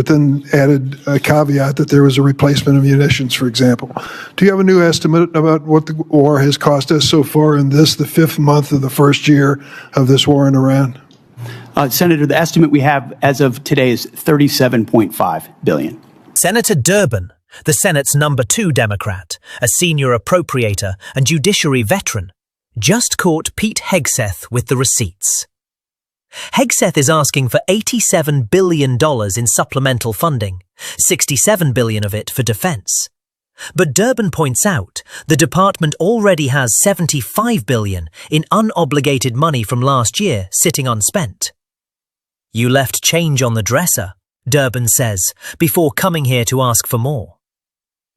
but then added a caveat that there was a replacement of munitions, for example. Do you have a new estimate about what the war has cost us so far in this, the 5th month of the first year of this war in Iran? Senator, the estimate we have as of today is $37.5 billion. Senator Durbin, the Senate's number 2 Democrat, a senior appropriator and judiciary veteran, just caught Pete Hegseth with the receipts. Hegseth is asking for $87 billion in supplemental funding, $67 billion of it for defence. But Durbin points out the department already has $75 billion in unobligated money from last year sitting unspent. You left change on the dresser, Durbin says, before coming here to ask for more.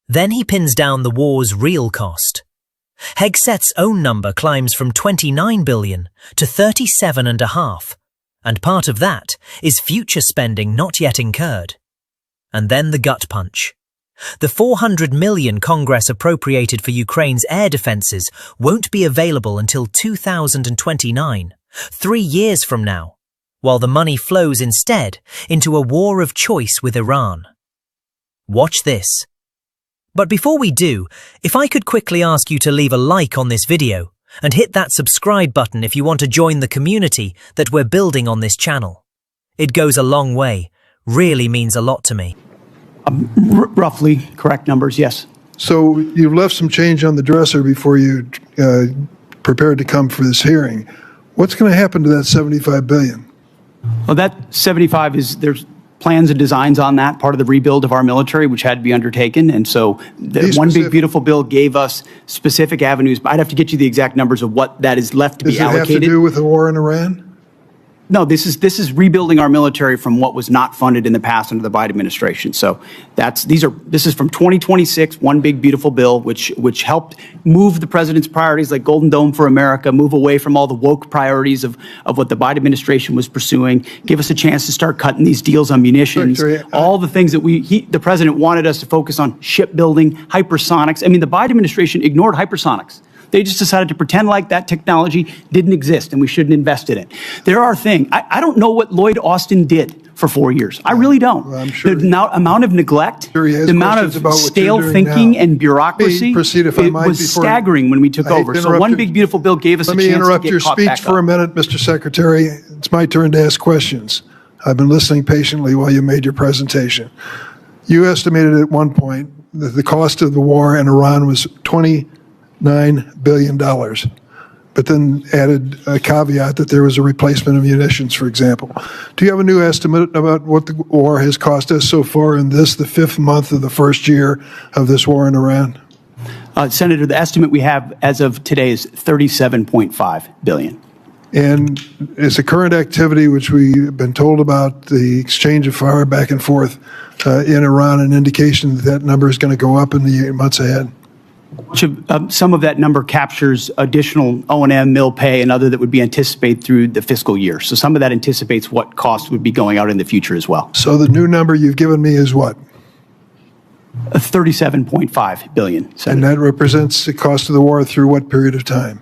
Then he pins down the war's real cost. Hegseth's own number climbs from $29 billion to $37.5, and part of that is future spending not yet incurred. And then the gut punch. The $400 million Congress appropriated for Ukraine's air defences won't be available until 2029, 3 years from now, while the money flows instead into a war of choice with Iran. Watch this. But before we do, if I could quickly ask you to leave a like on this video and hit that subscribe button if you want to join the community that we're building on this channel. It goes a long way, really means a lot to me. Roughly correct numbers, yes. So you've left some change on the dresser before you prepared to come for this hearing. What's going to happen to that $75 billion? Well, that 75 is, there's plans and designs on that, part of the rebuild of our military, which had to be undertaken. And so the one big beautiful bill gave us specific avenues. I'd have to get you the exact numbers of what that is left to be allocated. Does it have to do with the war in Iran? No, this is rebuilding our military from what was not funded in the past under the Biden administration. So this is from 2026, one big beautiful bill, which helped move the president's priorities like Golden Dome for America, move away from all the woke priorities of what the Biden administration was pursuing, give us a chance to start cutting these deals on munitions, all the things that the president wanted us to focus on: shipbuilding, hypersonics. I mean, the Biden administration ignored hypersonics. They just decided to pretend like that technology didn't exist and we shouldn't invest in it. There are things. I don't know what Lloyd Austin did for 4 years. I really don't. Well, I'm sure the amount of neglect, the amount of stale thinking and bureaucracy, it was staggering when we took over. So one big beautiful bill gave us a chance to get caught back up. Let me interrupt your speech for a minute, Mr. Secretary. It's my turn to ask questions. I've been listening patiently while you made your presentation. You estimated at one point that the cost of the war in Iran was $29 billion, but then added a caveat that there was a replacement of munitions, for example. Do you have a new estimate about what the war has cost us so far in this, the 5th month of the first year of this war in Iran? Senator, the estimate we have as of today is $37.5 billion. And is the current activity, which we've been told about, the exchange of fire back and forth in Iran, an indication that that number is going to go up in the months ahead? Some of that number captures additional O&M, mill pay, and other that would be anticipated through the fiscal year. So some of that anticipates what costs would be going out in the future as well. So the new number you've given me is what? $37.5 billion. Senator. And that represents the cost of the war through what period of time?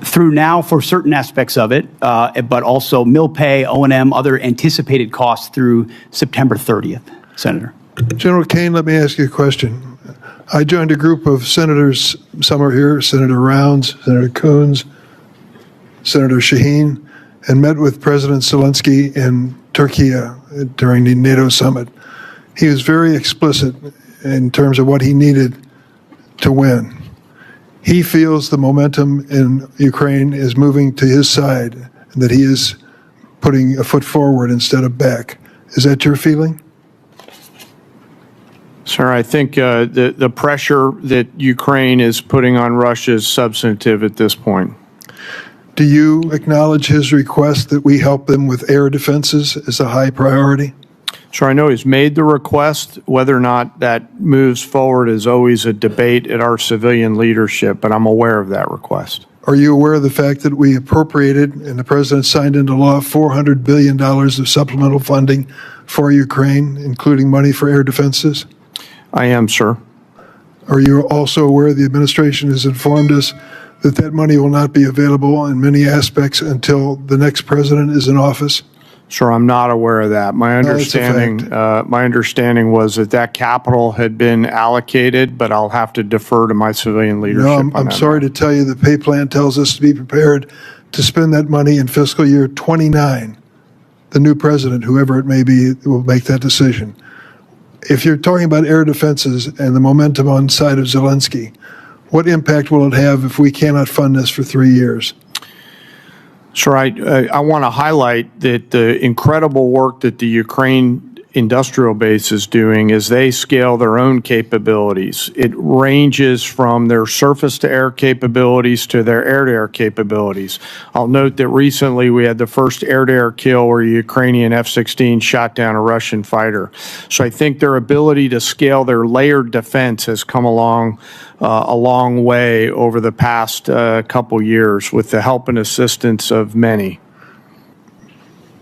Through now for certain aspects of it, but also mill pay, O&M, other anticipated costs through September 30th, Senator. General Kane, let me ask you a question. I joined a group of senators, some are here, Senator Rounds, Senator Coons, Senator Shaheen, and met with President Zelensky in Turkey during the NATO summit. He was very explicit in terms of what he needed to win. He feels the momentum in Ukraine is moving to his side and that he is putting a foot forward instead of back. Is that your feeling? Sir, I think the pressure that Ukraine is putting on Russia is substantive at this point. Do you acknowledge his request that we help them with air defenses as a high priority? Sure, I know he's made the request. Whether or not that moves forward is always a debate at our civilian leadership, but I'm aware of that request. Are you aware of the fact that we appropriated and the president signed into law $400 billion of supplemental funding for Ukraine, including money for air defenses? I am, sir. Are you also aware the administration has informed us that money will not be available in many aspects until the next president is in office? Sir, I'm not aware of that. My that's a understanding, my understanding was that capital had been allocated, but I'll have to defer to my civilian leadership No, on I'm that sorry matter. to tell you, the pay plan tells us to be prepared to spend that money in fiscal year 29. The new president, whoever it may be, will make that decision. If you're talking about air defenses and the momentum on side of Zelensky, what impact will it have if we cannot fund this for 3 years? Sir, I want to highlight that the incredible work that the Ukraine industrial base is doing as they scale their own capabilities. It ranges from their surface-to-air capabilities to their air-to-air capabilities. I'll note that recently we had the first air-to-air kill where a Ukrainian F-16 shot down a Russian fighter. So I think their ability to scale their layered defense has come along a long way over the past couple years with the help and assistance of many.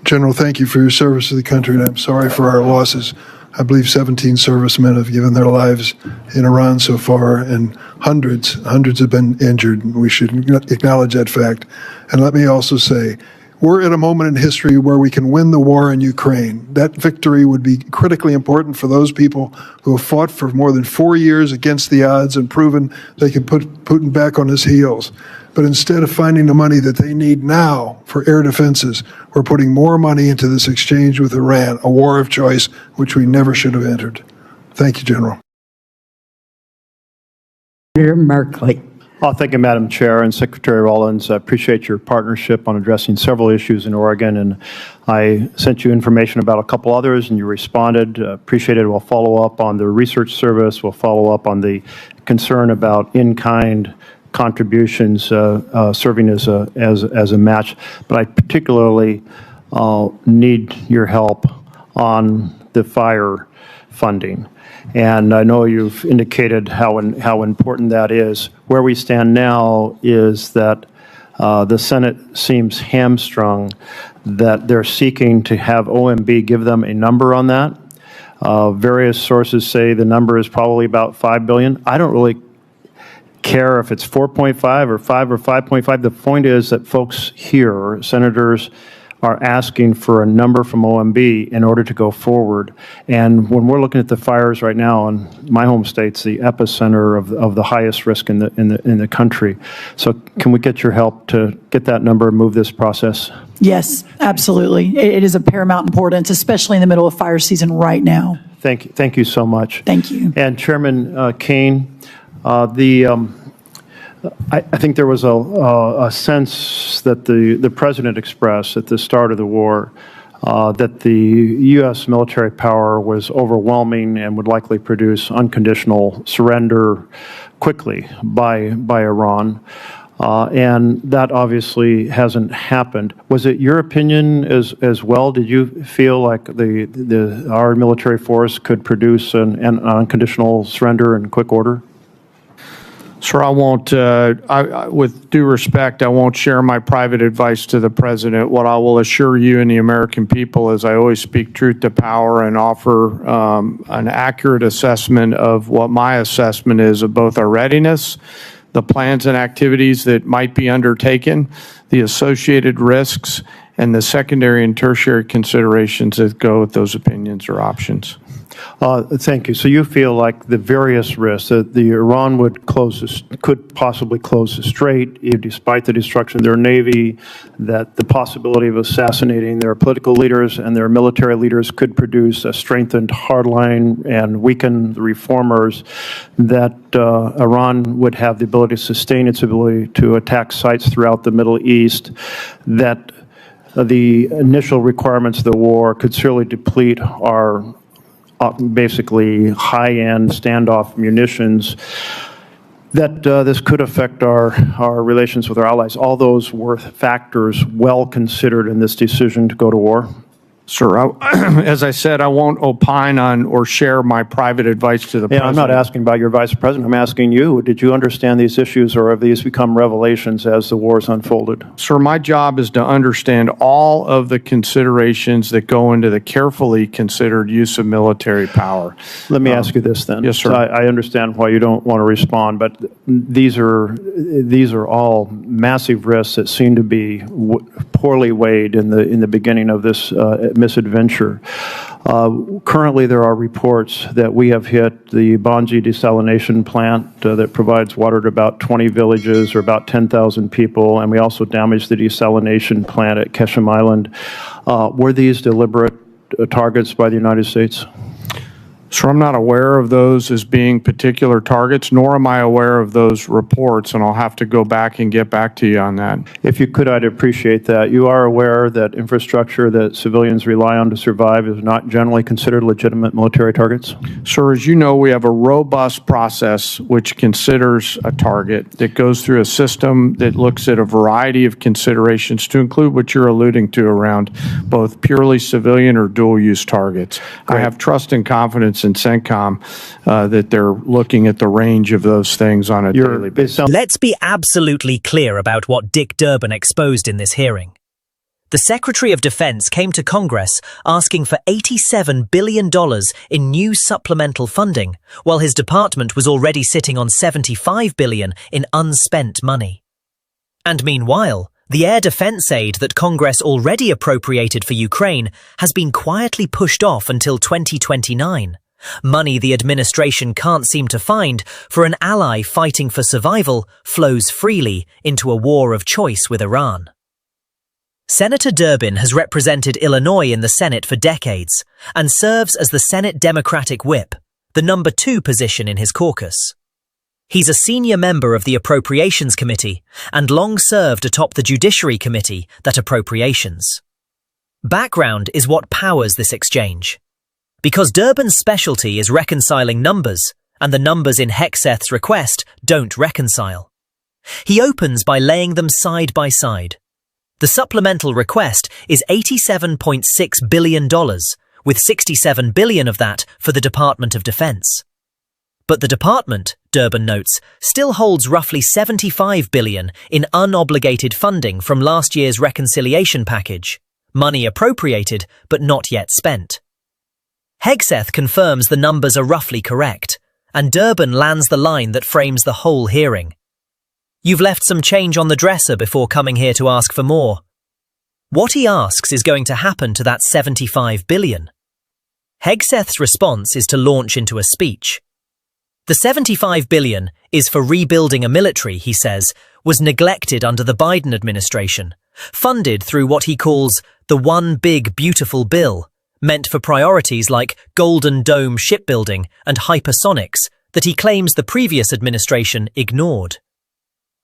General, thank you for your service to the country, and I'm sorry for our losses. I believe 17 servicemen have given their lives in Iran so far, and hundreds have been injured. We should acknowledge that fact. And let me also say, we're at a moment in history where we can win the war in Ukraine. That victory would be critically important for those people who have fought for more than 4 years against the odds and proven they can put Putin back on his heels. But instead of finding the money that they need now for air defenses, we're putting more money into this exchange with Iran, a war of choice which we never should have entered. Thank you, General. Senator Markley. Thank you, Madam Chair and Secretary Rollins. I appreciate your partnership on addressing several issues in Oregon, and I sent you information about a couple others, and you responded. Appreciate it. We'll follow up on the research service. We'll follow up on the concern about in-kind contributions serving as a match. But I particularly need your help on the fire funding. And I know you've indicated how important that is. Where we stand now is that the Senate seems hamstrung, that they're seeking to have OMB give them a number on that. Various sources say the number is probably about $5 billion. I don't really care if it's 4.5 or 5 or 5.5. The point is that folks here, senators, are asking for a number from OMB in order to go forward. And when we're looking at the fires right now in my home state's the epicenter of the highest risk in the country. So can we get your help to get that number and move this process? Yes, absolutely. It is of paramount importance, especially in the middle of fire season right now. Thank you so much. Thank you. And Chairman Kane, I think there was a sense that the President expressed at the start of the war that the U.S. military power was overwhelming and would likely produce unconditional surrender quickly by Iran. And that obviously hasn't happened. Was it your opinion as well? Did you feel like our military force could produce an unconditional surrender in quick order? Sir, I won't, with due respect, I won't share my private advice to the President. What I will assure you and the American people is I always speak truth to power and offer an accurate assessment of what my assessment is of both our readiness, the plans and activities that might be undertaken, the associated risks, and the secondary and tertiary considerations that go with those opinions or options. Thank you. So you feel like the various risks that the Iran could possibly close the strait, despite the destruction of their navy, that the possibility of assassinating their political leaders and their military leaders could produce a strengthened hardline and weaken the reformers, that Iran would have the ability to sustain its ability to attack sites throughout the Middle East, that the initial requirements of the war could surely deplete our basically high-end standoff munitions, that this could affect our relations with our allies. All those were factors well considered in this decision to go to war? Sir, as I said, I won't opine on or share my private advice to the Yeah, president. I'm not asking about your vice president. I'm asking you, did you understand these issues, or have these become revelations as the wars unfolded? Sir, my job is to understand all of the considerations that go into the carefully considered use of military power. Let me ask you this then. Yes, sir. So I understand why you don't want to respond, but these are all massive risks that seem to be poorly weighed in the beginning of this misadventure. Currently, there are reports that we have hit the Bonji desalination plant that provides water to about 20 villages or about 10,000 people, and we also damaged the desalination plant at Ketchum Island. Were these deliberate targets by the United States? Sir, I'm not aware of those as being particular targets, nor am I aware of those reports, and I'll have to go back and get back to you on that. If you could, I'd appreciate that. You are aware that infrastructure that civilians rely on to survive is not generally considered legitimate military targets? Sir, as you know, we have a robust process which considers a target that goes through a system that looks at a variety of considerations to include what you're alluding to around both purely civilian or dual-use targets. I have trust and confidence in CENTCOM that they're looking at the range of those things on a daily basis. Let's be absolutely clear about what Dick Durbin exposed in this hearing. The Secretary of Defense came to Congress asking for $87 billion in new supplemental funding, while his department was already sitting on $75 billion in unspent money. And meanwhile, the air defense aid that Congress already appropriated for Ukraine has been quietly pushed off until 2029. Money the administration can't seem to find for an ally fighting for survival flows freely into a war of choice with Iran. Senator Durbin has represented Illinois in the Senate for decades and serves as the Senate Democratic Whip, the number 2 position in his caucus. He's a senior member of the Appropriations Committee and long served atop the Judiciary Committee that appropriations. Background is what powers this exchange. Because Durbin's specialty is reconciling numbers, and the numbers in Hegseth's request don't reconcile. He opens by laying them side by side. The supplemental request is $87.6 billion, with $67 billion of that for the Department of Defense. But the department, Durbin notes, still holds roughly $75 billion in unobligated funding from last year's reconciliation package, money appropriated but not yet spent. Hegseth confirms the numbers are roughly correct, and Durbin lands the line that frames the whole hearing. You've left some change on the dresser before coming here to ask for more. What he asks is going to happen to that $75 billion. Hegseth's response is to launch into a speech. The $75 billion is for rebuilding a military, he says, was neglected under the Biden administration, funded through what he calls the One Big Beautiful Bill, meant for priorities like Golden Dome shipbuilding and hypersonics that he claims the previous administration ignored.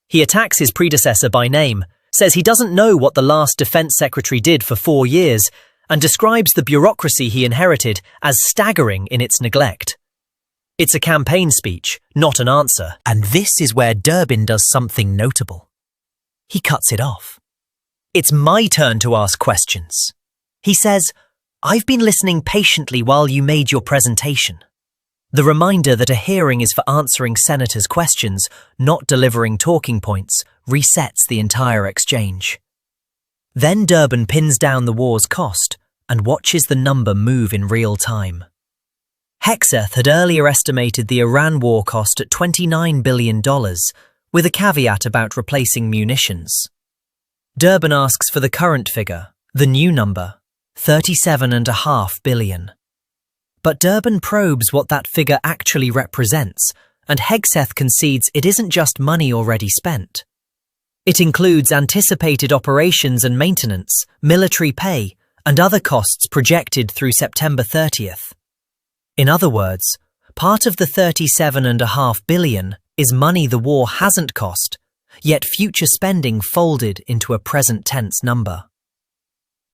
He attacks his predecessor by name, says he doesn't know what the last defense secretary did for 4 years, and describes the bureaucracy he inherited as staggering in its neglect. It's a campaign speech, not an answer, and this is where Durbin does something notable. He cuts it off. It's my turn to ask questions. He says, I've been listening patiently while you made your presentation. The reminder that a hearing is for answering senators' questions, not delivering talking points, resets the entire exchange. Then Durbin pins down the war's cost and watches the number move in real time. Hegseth had earlier estimated the Iran war cost at $29 billion, with a caveat about replacing munitions. Durbin asks for the current figure, the new number, $37.5 billion. But Durbin probes what that figure actually represents, and Hegseth concedes it isn't just money already spent. It includes anticipated operations and maintenance, military pay, and other costs projected through September 30th. In other words, part of the $37.5 billion is money the war hasn't cost, yet future spending folded into a present tense number.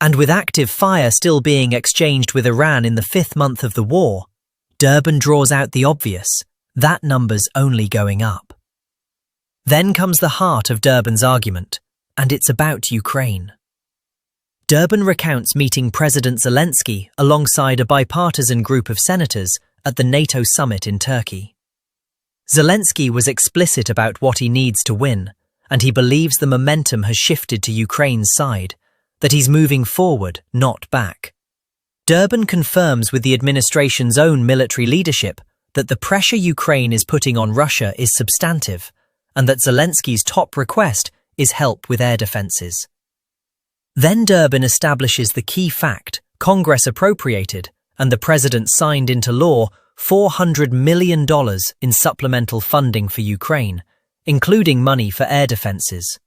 And with active fire still being exchanged with Iran in the 5th month of the war, Durbin draws out the obvious, that number's only going up. Then comes the heart of Durbin's argument, and it's about Ukraine. Durbin recounts meeting President Zelensky alongside a bipartisan group of senators at the NATO summit in Turkey. Zelensky was explicit about what he needs to win, and he believes the momentum has shifted to Ukraine's side, that he's moving forward, not back. Durbin confirms with the administration's own military leadership that the pressure Ukraine is putting on Russia is substantive, and that Zelensky's top request is help with air defenses. Then Durbin establishes the key fact Congress appropriated and the president signed into law $400 million in supplemental funding for Ukraine, including money for air defenses.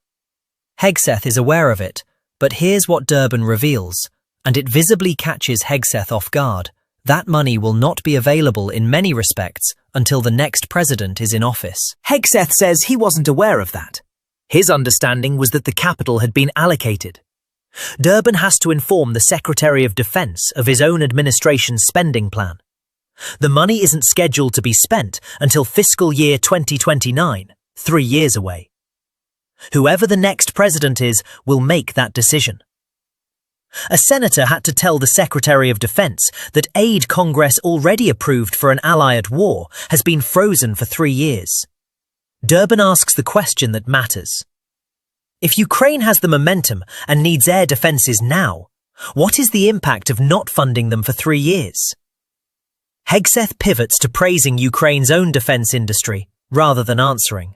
Hegseth is aware of it, but here's what Durbin reveals, and it visibly catches Hegseth off guard. That money will not be available in many respects until the next president is in office. Hegseth says he wasn't aware of that. His understanding was that the capital had been allocated. Durbin has to inform the Secretary of Defense of his own administration's spending plan. The money isn't scheduled to be spent until fiscal year 2029, 3 years away. Whoever the next president is will make that decision. A senator had to tell the Secretary of Defense that aid Congress already approved for an ally at war has been frozen for 3 years. Durbin asks the question that matters. If Ukraine has the momentum and needs air defenses now, what is the impact of not funding them for 3 years? Hegseth pivots to praising Ukraine's own defense industry rather than answering.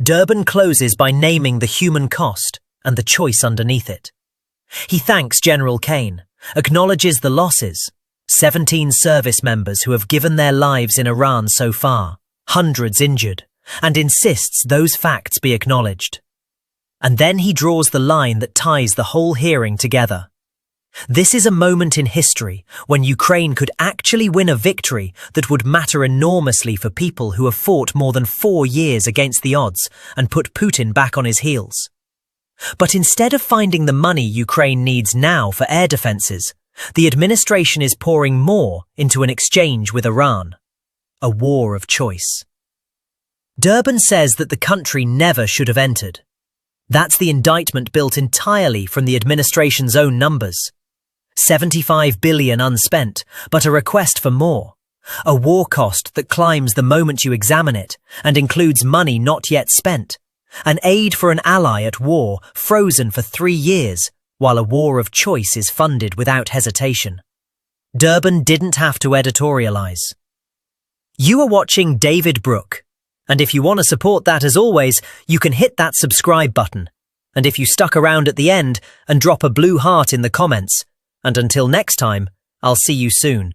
Durbin closes by naming the human cost and the choice underneath it. He thanks General Kane, acknowledges the losses, 17 service members who have given their lives in Iran so far, hundreds injured, and insists those facts be acknowledged. And then he draws the line that ties the whole hearing together. This is a moment in history when Ukraine could actually win a victory that would matter enormously for people who have fought more than 4 years against the odds and put Putin back on his heels. But instead of finding the money Ukraine needs now for air defenses, the administration is pouring more into an exchange with Iran. A war of choice. Durbin says that the country never should have entered. That's the indictment built entirely from the administration's own numbers. 75 billion unspent, but a request for more. A war cost that climbs the moment you examine it and includes money not yet spent. An aid for an ally at war frozen for 3 years, while a war of choice is funded without hesitation. Durbin didn't have to editorialize. You are watching David Brooke. And if you want to support that, as always, you can hit that subscribe button. And if you stuck around at the end and drop a blue heart in the comments. And until next time, I'll see you soon.